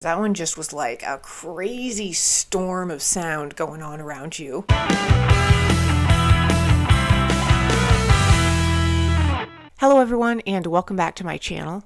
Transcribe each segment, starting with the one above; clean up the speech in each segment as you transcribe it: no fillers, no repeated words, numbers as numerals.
That one just was like a crazy storm of sound going on around you. Hello everyone, and welcome back to my channel.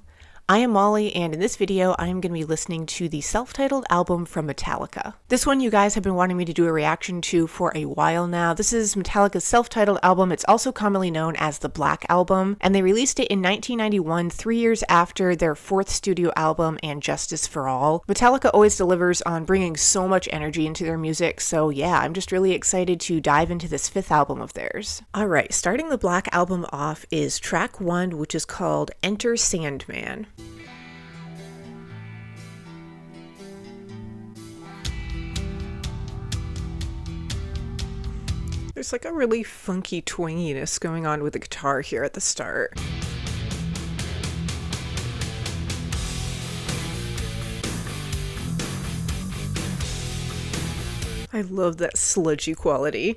I am Molly, and in this video I am going to be listening to the self-titled album from Metallica. This one you guys have been wanting me to do a reaction to for a while now. This is Metallica's self-titled album. It's also commonly known as the Black Album, and they released it in 1991, 3 years after their fourth studio album, And Justice for All. Metallica always delivers on bringing so much energy into their music, so yeah, I'm just really excited to dive into this fifth album of theirs. Alright, starting the Black Album off is track 1, which is called Enter Sandman. There's like a really funky twanginess going on with the guitar here at the start. I love that sludgy quality.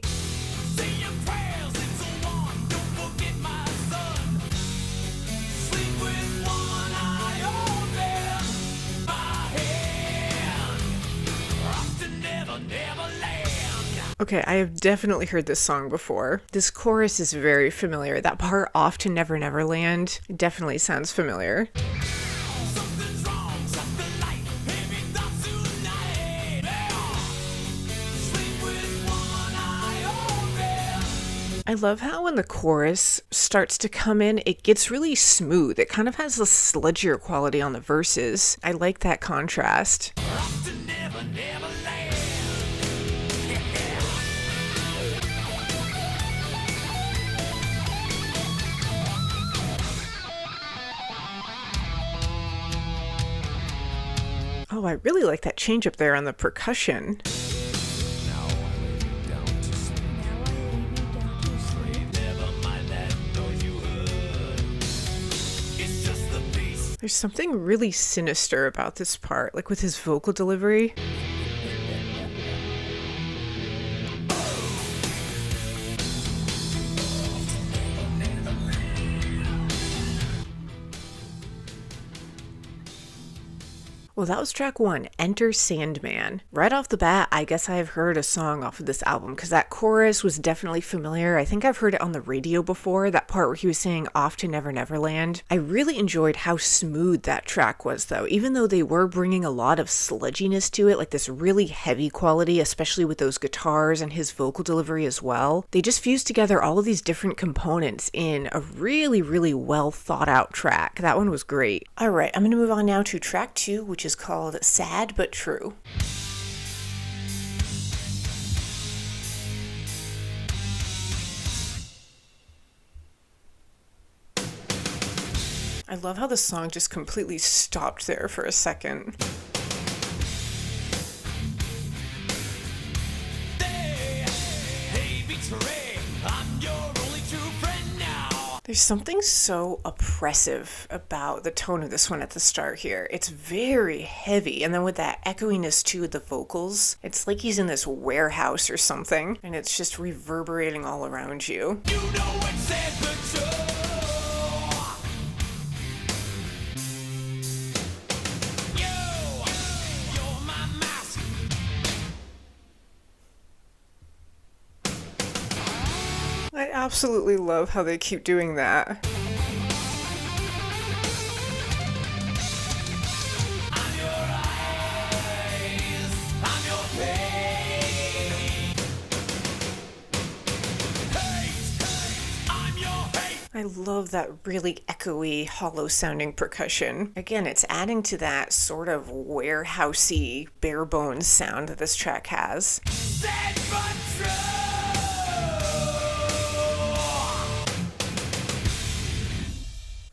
Okay, I have definitely heard this song before. This chorus is very familiar. That part, Off to Never Never Land, definitely sounds familiar. I love how when the chorus starts to come in, it gets really smooth. It kind of has a sludgier quality on the verses. I like that contrast. Oh, I really like that change up there on the percussion. There's something really sinister about this part, like with his vocal delivery. Well, that was track 1, Enter Sandman. Right off the bat, I guess I have heard a song off of this album because that chorus was definitely familiar. I think I've heard it on the radio before, that part where he was saying Off to Never Never Land. I really enjoyed how smooth that track was though, even though they were bringing a lot of sludginess to it, like this really heavy quality, especially with those guitars and his vocal delivery as well. They just fused together all of these different components in a really, really well thought out track. That one was great. All right, I'm gonna move on now to track 2, which is called Sad But True. I love how the song just completely stopped there for a second. There's something so oppressive about the tone of this one at the start here. It's very heavy, and then with that echoiness too with the vocals, it's like he's in this warehouse or something, and it's just reverberating all around you. You know it's sad but true. You're my mask. I absolutely love how they keep doing that. I love that really echoey, hollow sounding percussion. Again, it's adding to that sort of warehousey, bare bones sound that this track has.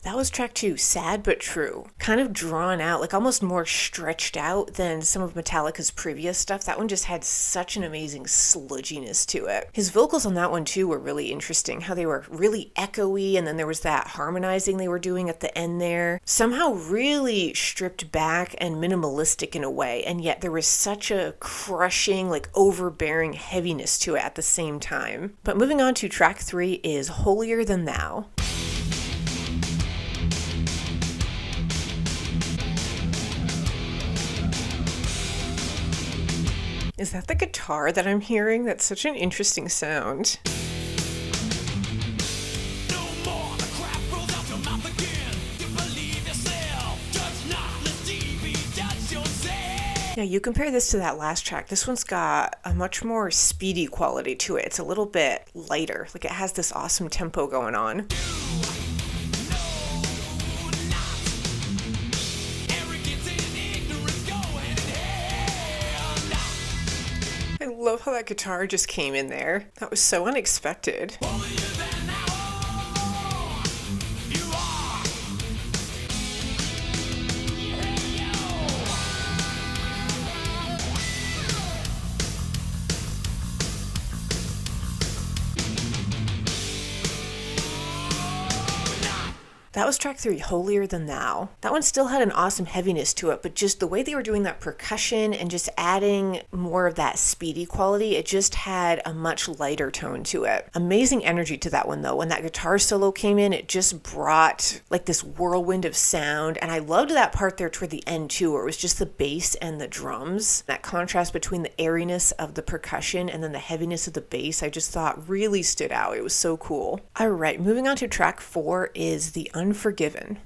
That was track 2, Sad But True. Kind of drawn out, like almost more stretched out than some of Metallica's previous stuff. That one just had such an amazing sludginess to it. His vocals on that one too were really interesting, how they were really echoey, and then there was that harmonizing they were doing at the end there. Somehow really stripped back and minimalistic in a way, and yet there was such a crushing, like overbearing heaviness to it at the same time. But moving on to track 3 is Holier Than Thou. Is that the guitar that I'm hearing? That's such an interesting sound. Yeah, you compare this to that last track. This one's got a much more speedy quality to it. It's a little bit lighter. Like, it has this awesome tempo going on. I love how that guitar just came in there. That was so unexpected. That was track 3, Holier Than Thou. That one still had an awesome heaviness to it, but just the way they were doing that percussion and just adding more of that speedy quality, it just had a much lighter tone to it. Amazing energy to that one though. When that guitar solo came in, it just brought like this whirlwind of sound, and I loved that part there toward the end too, where it was just the bass and the drums. That contrast between the airiness of the percussion and then the heaviness of the bass, I just thought really stood out. It was so cool. All right, moving on to track 4 is the Unforgiven.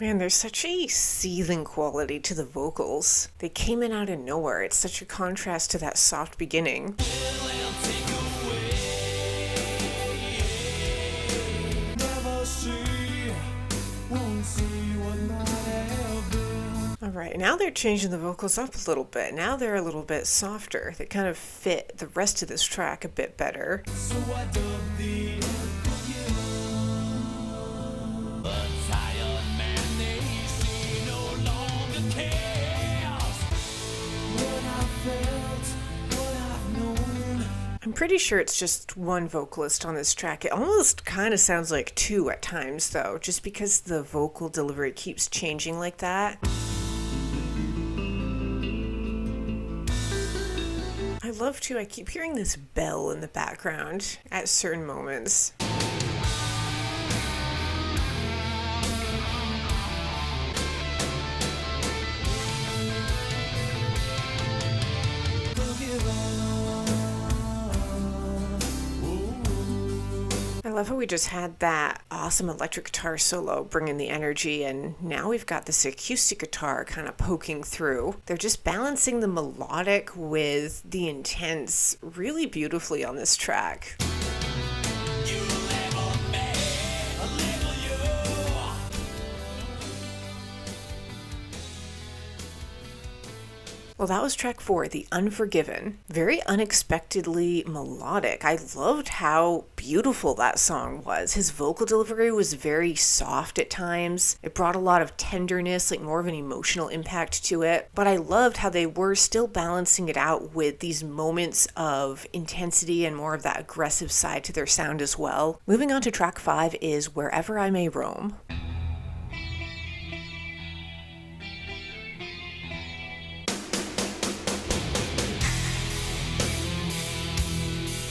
Man, there's such a seething quality to the vocals. They came in out of nowhere. It's such a contrast to that soft beginning. Alright, now they're changing the vocals up a little bit. Now they're a little bit softer. They kind of fit the rest of this track a bit better. So I dubbed the I'm pretty sure it's just one vocalist on this track. It almost kind of sounds like two at times though, just because the vocal delivery keeps changing like that. I love too, I keep hearing this bell in the background at certain moments. I love how we just had that awesome electric guitar solo bringing the energy, and now we've got this acoustic guitar kind of poking through. They're just balancing the melodic with the intense really beautifully on this track. Well, that was track 4, The Unforgiven. Very unexpectedly melodic. I loved how beautiful that song was. His vocal delivery was very soft at times. It brought a lot of tenderness, like more of an emotional impact to it. But I loved how they were still balancing it out with these moments of intensity and more of that aggressive side to their sound as well. Moving on to track 5 is Wherever I May Roam.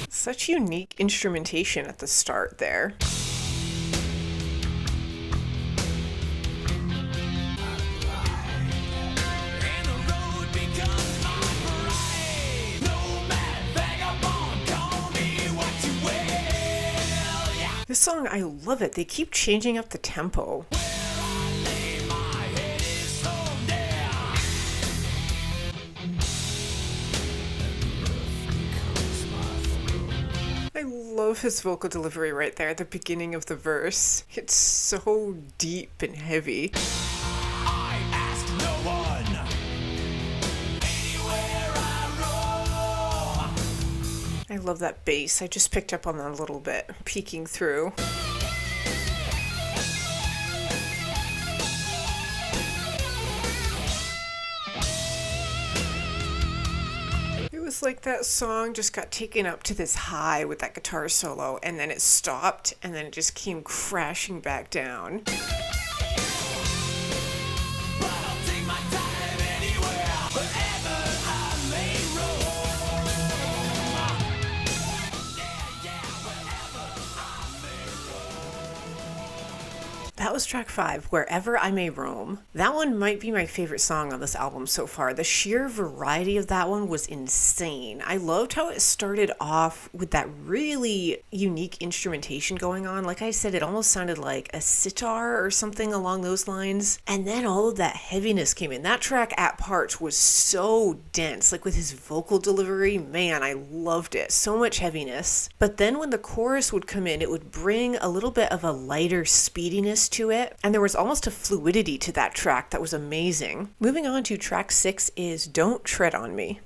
Such unique instrumentation at the start there. This song, I love it. They keep changing up the tempo. I love his vocal delivery right there at the beginning of the verse. It's so deep and heavy. I ask no one, anywhere I roam. I love that bass. I just picked up on that a little bit, peeking through. It's like that song just got taken up to this high with that guitar solo, and then it stopped, and then it just came crashing back down. That was track 5, Wherever I May Roam. That one might be my favorite song on this album so far. The sheer variety of that one was insane. I loved how it started off with that really unique instrumentation going on. Like I said, it almost sounded like a sitar or something along those lines. And then all of that heaviness came in. That track at parts was so dense, like with his vocal delivery, man, I loved it. So much heaviness. But then when the chorus would come in, it would bring a little bit of a lighter speediness to it, and there was almost a fluidity to that track that was amazing. Moving on to track 6 is Don't Tread on Me.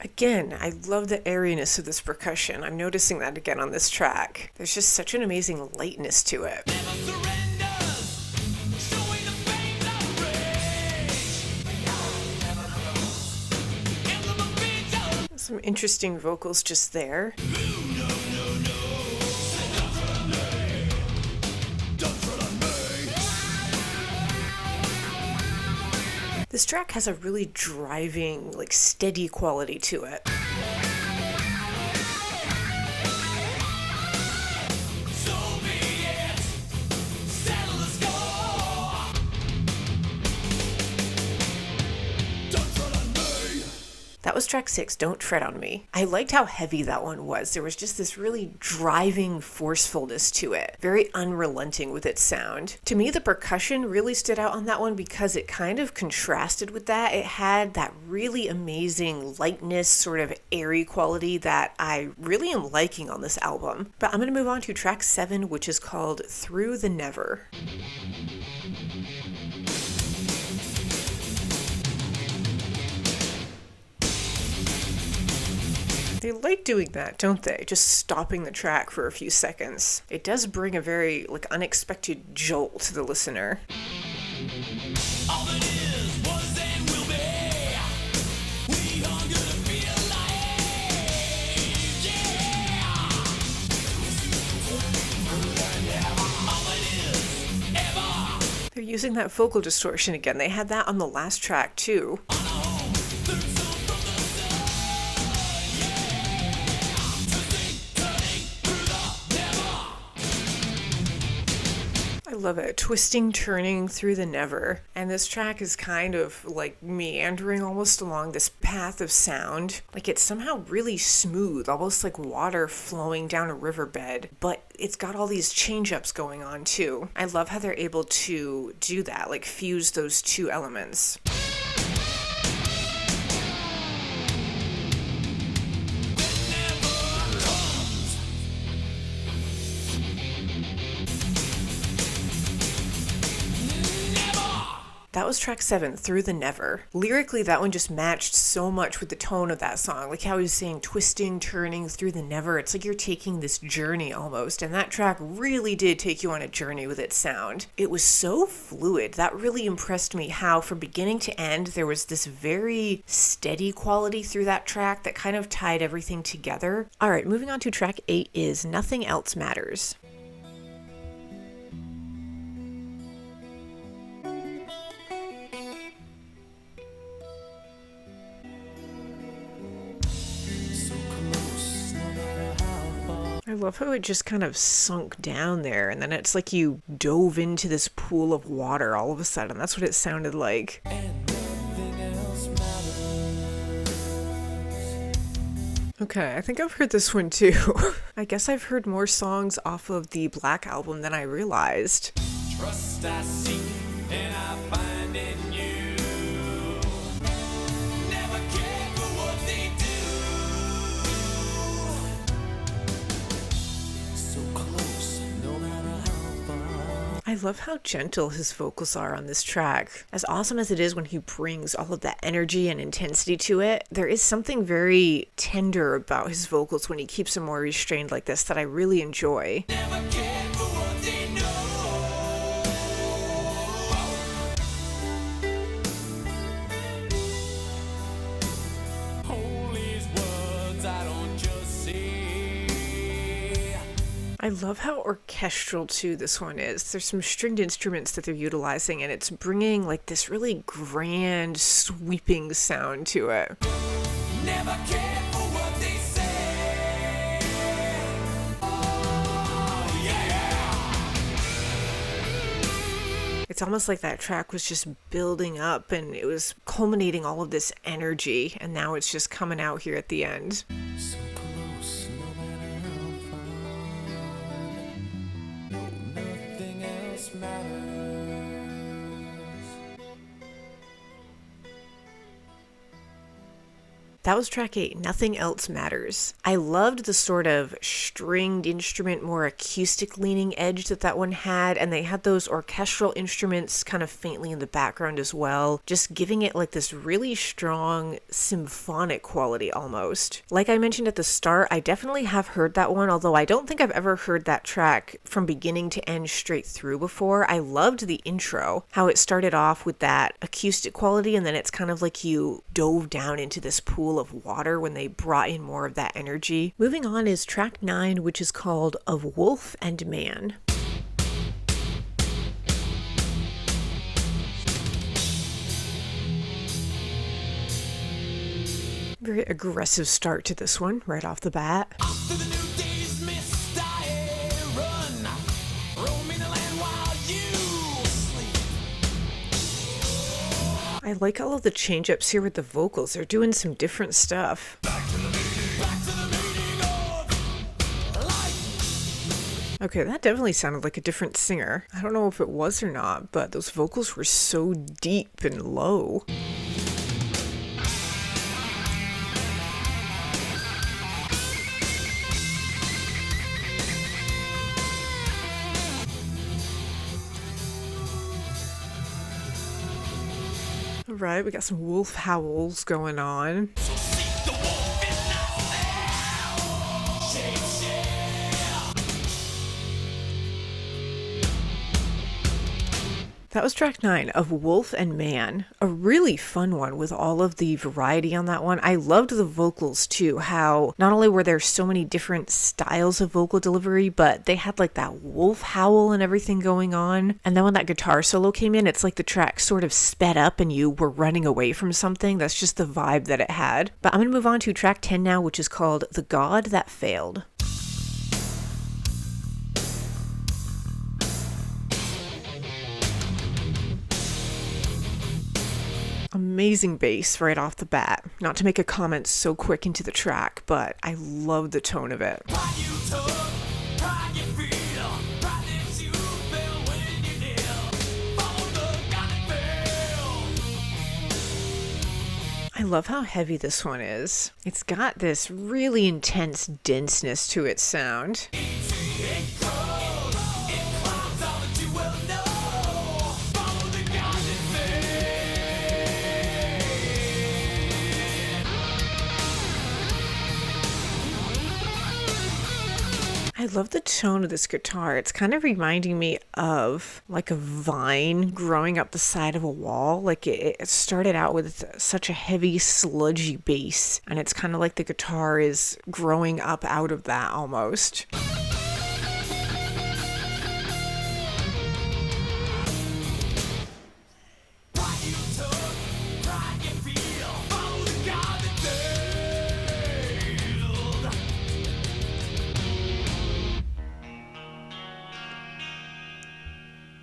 Again, I love the airiness of this percussion. I'm noticing that again on this track. There's just such an amazing lightness to it. Some interesting vocals just there. This track has a really driving, like steady quality to it. That was track 6, Don't Tread on Me. I liked how heavy that one was. There was just this really driving forcefulness to it, very unrelenting with its sound. To me, the percussion really stood out on that one because it kind of contrasted with that. It had that really amazing lightness, sort of airy quality that I really am liking on this album. But I'm going to move on to track 7, which is called Through the Never. They like doing that, don't they? Just stopping the track for a few seconds. It does bring a very unexpected jolt to the listener. All that is, was, and will be. We are gonna feel alive, yeah. All that is, ever. They're using that vocal distortion again. They had that on the last track too. I love it. Twisting, turning through the never. And this track is kind of like meandering almost along this path of sound. Like it's somehow really smooth, almost like water flowing down a riverbed. But it's got all these change-ups going on too. I love how they're able to do that, like fuse those two elements. That was track 7, Through the Never. Lyrically, that one just matched so much with the tone of that song. Like how he was saying twisting, turning through the never. It's like you're taking this journey almost. And that track really did take you on a journey with its sound. It was so fluid. That really impressed me how from beginning to end, there was this very steady quality through that track that kind of tied everything together. All right, moving on to track 8 is Nothing Else Matters. I love how it just kind of sunk down there, and then it's like you dove into this pool of water all of a sudden. That's what it sounded like. Okay, I think I've heard this one too. I guess I've heard more songs off of the Black album than I realized. Trust I seek and I find in you. Never care for what they do. So close, no matter how far. I love how gentle his vocals are on this track. As awesome as it is when he brings all of that energy and intensity to it, there is something very tender about his vocals when he keeps them more restrained like this that I really enjoy. Never care for what they know. I love how orchestral too this one is. There's some stringed instruments that they're utilizing, and it's bringing like this really grand, sweeping sound to it. Never cared for what they say. Oh, yeah. It's almost like that track was just building up and it was culminating all of this energy, and now it's just coming out here at the end. So close, no matter how far. No, nothing else matters. That was track 8, Nothing Else Matters. I loved the sort of stringed instrument, more acoustic leaning edge that one had, and they had those orchestral instruments kind of faintly in the background as well, just giving it like this really strong symphonic quality almost. Like I mentioned at the start, I definitely have heard that one, although I don't think I've ever heard that track from beginning to end straight through before. I loved the intro, how it started off with that acoustic quality, and then it's kind of like you dove down into this pool of water when they brought in more of that energy. Moving on is track 9, which is called Of Wolf and Man. Very aggressive start to this one right off the bat. After the new day's mist, I run, roaming the land while you sleep. I like all of the change-ups here with the vocals. They're doing some different stuff. Back to the meaning of life. Okay, that definitely sounded like a different singer. I don't know if it was or not, but those vocals were so deep and low. Right, we got some wolf howls going on. That was track 9 of Wolf and Man, a really fun one with all of the variety on that one. I loved the vocals too, how not only were there so many different styles of vocal delivery, but they had like that wolf howl and everything going on. And then when that guitar solo came in, it's like the track sort of sped up and you were running away from something. That's just the vibe that it had. But I'm going to move on to track 10 now, which is called The God That Failed. Amazing bass right off the bat. Not to make a comment so quick into the track, but I love the tone of it. I love how heavy this one is. It's got this really intense denseness to its sound. I love the tone of this guitar. It's kind of reminding me of like a vine growing up the side of a wall. Like it started out with such a heavy, sludgy bass, and it's kind of like the guitar is growing up out of that almost.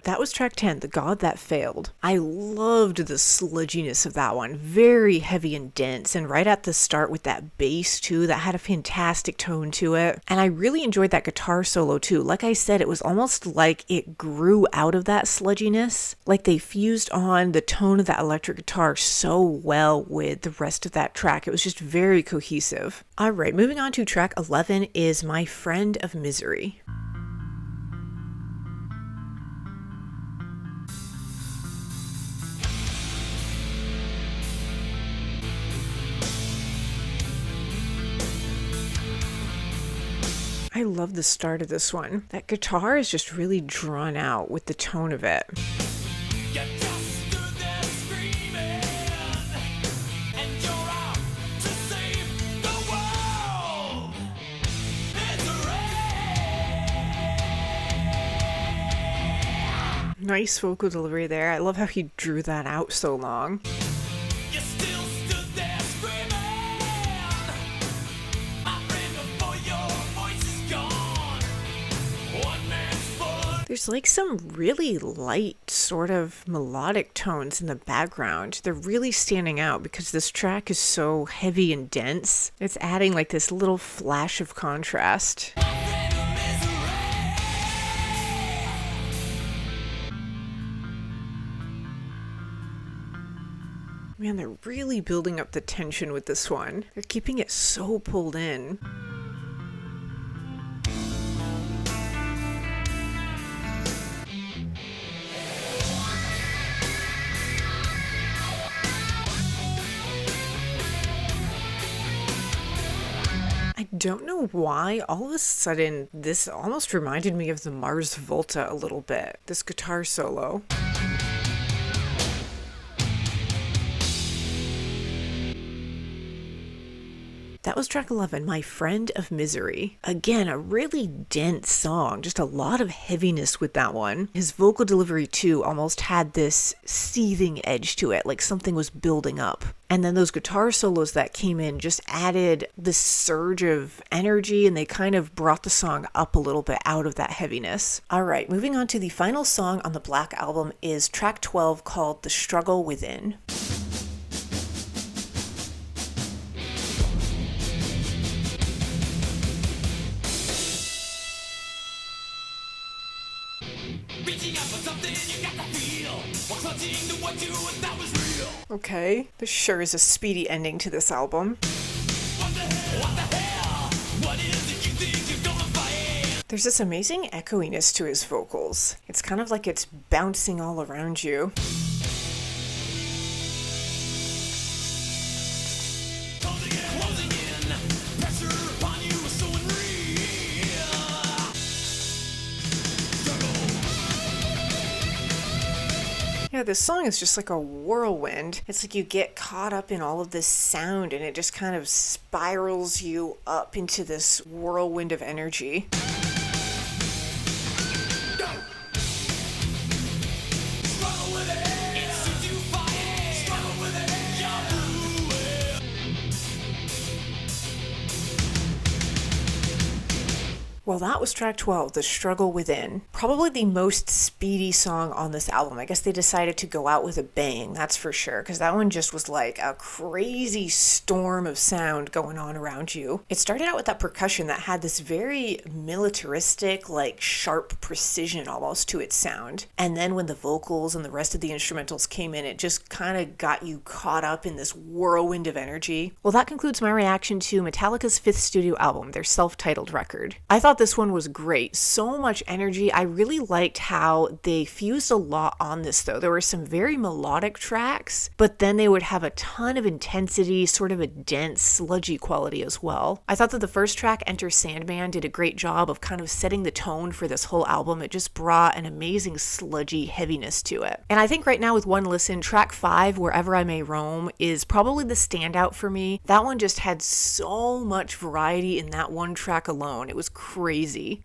That was track 10, The God That Failed. I loved the sludginess of that one. Very heavy and dense, and right at the start with that bass too, that had a fantastic tone to it. And I really enjoyed that guitar solo too. Like I said, it was almost like it grew out of that sludginess. Like they fused on the tone of that electric guitar so well with the rest of that track. It was just very cohesive. All right, moving on to track 11 is My Friend of Misery. I love the start of this one. That guitar is just really drawn out with the tone of it. Nice vocal delivery there. I love how he drew that out so long. You still stood there screaming. I ran before your voice is gone. One man's full. There's like some really light sort of melodic tones in the background. They're really standing out because this track is so heavy and dense. It's adding like this little flash of contrast. Man, they're really building up the tension with this one. They're keeping it so pulled in. I don't know why, all of a sudden, this almost reminded me of the Mars Volta a little bit. This guitar solo. That was track 11, My Friend of Misery. Again, a really dense song, just a lot of heaviness with that one. His vocal delivery too almost had this seething edge to it, like something was building up. And then those guitar solos that came in just added this surge of energy, and they kind of brought the song up a little bit out of that heaviness. All right, moving on to the final song on the Black Album is track 12 called The Struggle Within. Reaching out for something you got to feel. While clutching to what you thought was real. Okay, this sure is a speedy ending to this album. What the hell? What the hell? What is it you think you're gonna fight? There's this amazing echoiness to his vocals. It's kind of like it's bouncing all around you. Closing in. Pressure upon you is so unreal. Yeah, this song is just like a whirlwind. It's like you get caught up in all of this sound and it just kind of spirals you up into this whirlwind of energy. Struggle with it. It suits you fine. Struggle with it. Yahoo! Well, that was track 12, The Struggle Within. Probably the most speedy song on this album. I guess they decided to go out with a bang, that's for sure, because that one just was like a crazy storm of sound going on around you. It started out with that percussion that had this very militaristic, like sharp precision almost to its sound. And then when the vocals and the rest of the instrumentals came in, it just kind of got you caught up in this whirlwind of energy. Well, that concludes my reaction to Metallica's 5th studio album, their self-titled record. I thought this one was great. So much energy. I really liked how they fused a lot on this though. There were some very melodic tracks, but then they would have a ton of intensity, sort of a dense, sludgy quality as well. I thought that the first track, Enter Sandman, did a great job of kind of setting the tone for this whole album. It just brought an amazing sludgy heaviness to it. And I think right now with one listen, track 5, Wherever I May Roam, is probably the standout for me. That one just had so much variety in that one track alone. It was crazy.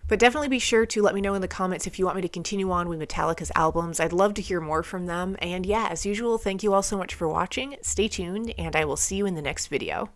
But definitely be sure to let me know in the comments if you want me to continue on with Metallica's albums. I'd love to hear more from them. And yeah, as usual, thank you all so much for watching. Stay tuned, and I will see you in the next video.